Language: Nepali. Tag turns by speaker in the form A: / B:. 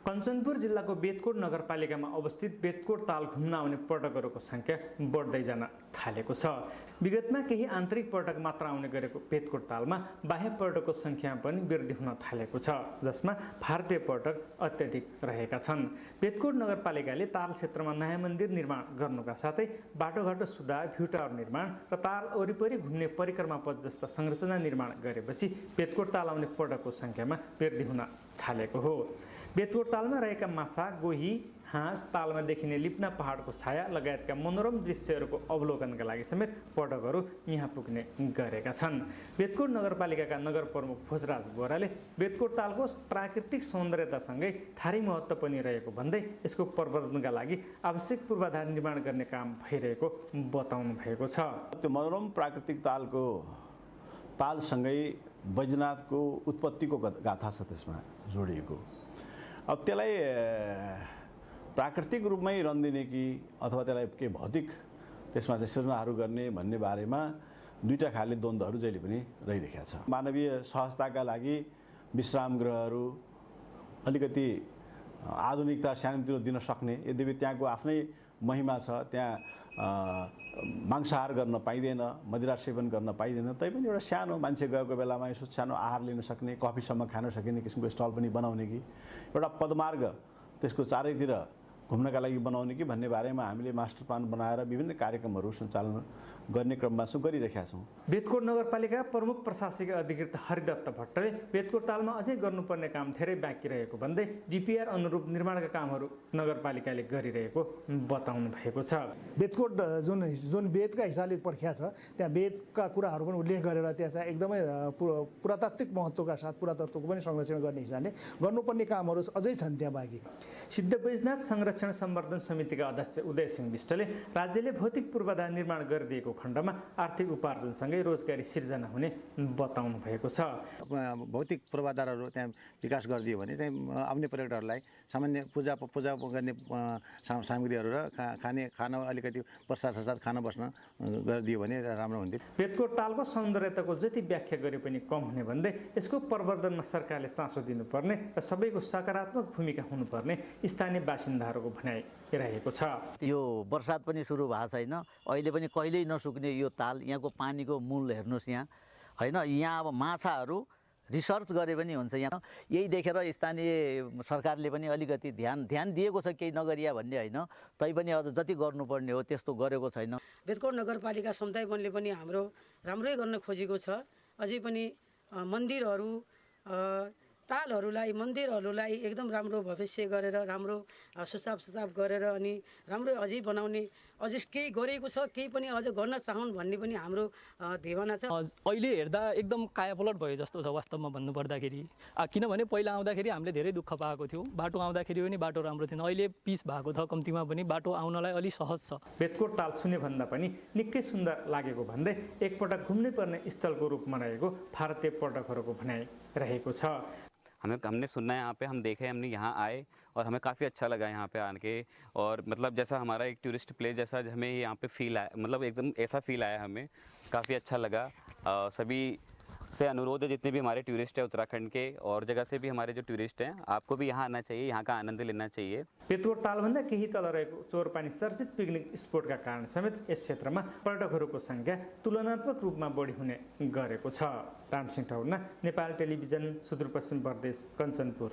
A: कञ्चनपुर जिल्लाको बेतकोट नगरपालिकामा अवस्थित बेतकोट ताल घुम्न आउने पर्यटकहरूको सङ्ख्या बढ्दै जान थालेको छ। विगतमा केही आन्तरिक पर्यटक मात्र आउने गरेको बेतकोट तालमा बाह्य पर्यटकको सङ्ख्यामा पनि वृद्धि हुन थालेको छ, जसमा भारतीय पर्यटक अत्याधिक रहेका छन्। बेतकोट नगरपालिकाले ताल क्षेत्रमा नयाँ मन्दिर निर्माण गर्नुका साथै बाटोघाटो सुधार, भ्यू टावर निर्माण र ताल वरिपरि घुम्ने परिक्रमा पथ जस्ता संरचना निर्माण गरेपछि बेतकोट ताल आउने पर्यटकको सङ्ख्यामा वृद्धि हुन थालेको हो। बेतकोट तालमा रहेका माछा, गोही, हाँस, तालमा देखिने लिप्ना पहाडको छाया लगायतका मनोरम दृश्यहरूको अवलोकनका लागि समेत पर्यटकहरू यहाँ पुग्ने गरेका छन्। बेतकोट नगरपालिकाका नगर प्रमुख भोजराज बोहराले बेतकोट तालको प्राकृतिक सौन्दर्यतासँगै थारी महत्त्व पनि रहेको भन्दै यसको प्रवर्धनका लागि आवश्यक पूर्वाधार निर्माण गर्ने काम भइरहेको बताउनु भएको छ।
B: त्यो मनोरम प्राकृतिक तालसँगै बैजनाथको उत्पत्तिको गाथा छ त्यसमा जोडिएको। अब त्यसलाई प्राकृतिक रूपमै रन्दिने कि अथवा त्यसलाई के भौतिक त्यसमा चाहिँ सृजनाहरू गर्ने भन्ने बारेमा दुईटा खाले द्वन्द्वहरू जहिले पनि रहिरहेका छ। मानवीय सहजताका लागि विश्राम गृहहरू अलिकति आधुनिकता सानोतिनो दिन सक्ने, यद्यपि त्यहाँको आफ्नै महिमा छ। त्यहाँ मांसाहार गर्न पाइँदैन, मदिरा सेवन गर्न पाइँदैन, तैपनि एउटा सानो मान्छे गएको बेलामा यसो सानो आहार लिन सक्ने, कफीसम्म खान सकिने किसिमको स्टल पनि बनाउने कि एउटा पदमार्ग त्यसको चारैतिर घुम्नका लागि बनाउने कि भन्ने बारेमा हामीले मास्टर प्लान बनाएर विभिन्न कार्यक्रमहरू सञ्चालन गर्ने क्रममा गरिरहेका छौँ।
A: बेतकोट नगरपालिका प्रमुख प्रशासकीय अधिकृत हरिदत्त भट्टले बेतकोट तालमा अझै गर्नुपर्ने काम धेरै बाँकी रहेको भन्दै डिपिआर अनुरूप निर्माणका कामहरू नगरपालिकाले गरिरहेको बताउनु भएको छ।
C: बेतकोट जुन वेदका हिसाबले प्रख्यात छ, त्यहाँ वेदका कुराहरू पनि उल्लेख गरेर त्यहाँ चाहिँ एकदमै पुरातात्विक महत्त्वका साथ पुरातत्वको पनि संरक्षण गर्ने हिसाबले गर्नुपर्ने कामहरू अझै छन् त्यहाँ बाँकी।
A: सिद्ध बैजनाथ संरक्षण सम्वर्धन समितिका अध्यक्ष उदय सिंह विष्टले राज्यले भौतिक पूर्वाधार निर्माण गरिदिएको खण्डमा आर्थिक उपार्जनसँगै रोजगारी सिर्जना हुने बताउनु भएको छ।
D: भौतिक पूर्वाधारहरू त्यहाँ विकास गरिदियो भने चाहिँ आउने पर्यटकहरूलाई सामान्य पूजा गर्ने सामग्रीहरू र खाना अलिकति प्रसाद खान बस्न गरिदियो भने राम्रो हुन्थ्यो।
A: बेतकोट तालको सौन्दर्यताको जति व्याख्या गरे पनि कम हुने भन्दै यसको प्रवर्धनमा सरकारले चासो दिनुपर्ने र सबैको सकारात्मक भूमिका हुनुपर्ने स्थानीय बासिन्दाहरूको भनाइ रहेको छ।
E: यो बर्सात पनि सुरु भएको छैन, अहिले पनि कहिल्यै नसुक्ने यो ताल, यहाँको पानीको मूल हेर्नुहोस् यहाँ होइन। यहाँ अब माछाहरू रिसर्च गरे पनि हुन्छ। यहाँ यही देखेर स्थानीय सरकारले पनि अलिकति ध्यान दिएको छ, केही नगरिया भन्ने होइन, तैपनि अझ जति गर्नुपर्ने हो त्यस्तो गरेको छैन।
F: बेतकोट नगरपालिका समुदाय वनले पनि हाम्रो राम्रै गर्न खोजेको छ। अझै पनि मन्दिरहरू मन्दिरहरूलाई एकदम राम्रो भविष्य गरेर राम्रो सुसाफ गरेर अनि राम्रो अझै बनाउने, अझै केही गरेको छ, केही पनि अझ गर्न चाहन् भन्ने पनि हाम्रो देवना छ।
G: अहिले हेर्दा एकदम कायापलट भयो जस्तो छ वास्तवमा भन्नुपर्दाखेरि। किनभने पहिला आउँदाखेरि हामीले धेरै दुःख पाएको थियौँ, बाटो आउँदाखेरि पनि बाटो राम्रो थिएन। अहिले पिच भएको छ, कम्तीमा पनि बाटो आउनलाई अलि सहज छ।
A: बेतकोट ताल छुने भन्दा पनि निकै सुन्दर लागेको भन्दै एकपटक घुम्नै पर्ने स्थलको रूपमा रहेको भारतीय पर्यटकहरूको भनाइ रहेको छ।
H: हमने सुना है यहाँ पे, हम देखे, हमने यहाँ आए और हमें काफ़ी अच्छा लगा यहाँ पे आके। और मतलब जैसा हमारा एक टूरिस्ट प्लेस जैसा हमें यहाँ पे फील आया, मतलब एकदम ऐसा फील आया, हमें काफ़ी अच्छा लगा। सभी से अनुरोध है, जितने भी हमारे टूरिस्ट हैं उत्तराखंड के और जगह से भी हमारे जो टूरिस्ट हैं, आपको भी यहाँ आना चाहिए, यहाँ का आनंद लेना चाहिए।
A: बेतकोट तालभन्दा केही तल रहेको चोरपानी चर्चित पिकनिक स्पोटका कारण समेत यस क्षेत्रमा पर्यटकहरूको सङ्ख्या तुलनात्मक रूपमा बढी हुने गरेको छ। रामसिंह ठौना, नेपाल टेलिभिजन, सुदूरपश्चिम प्रदेश, कञ्चनपुर।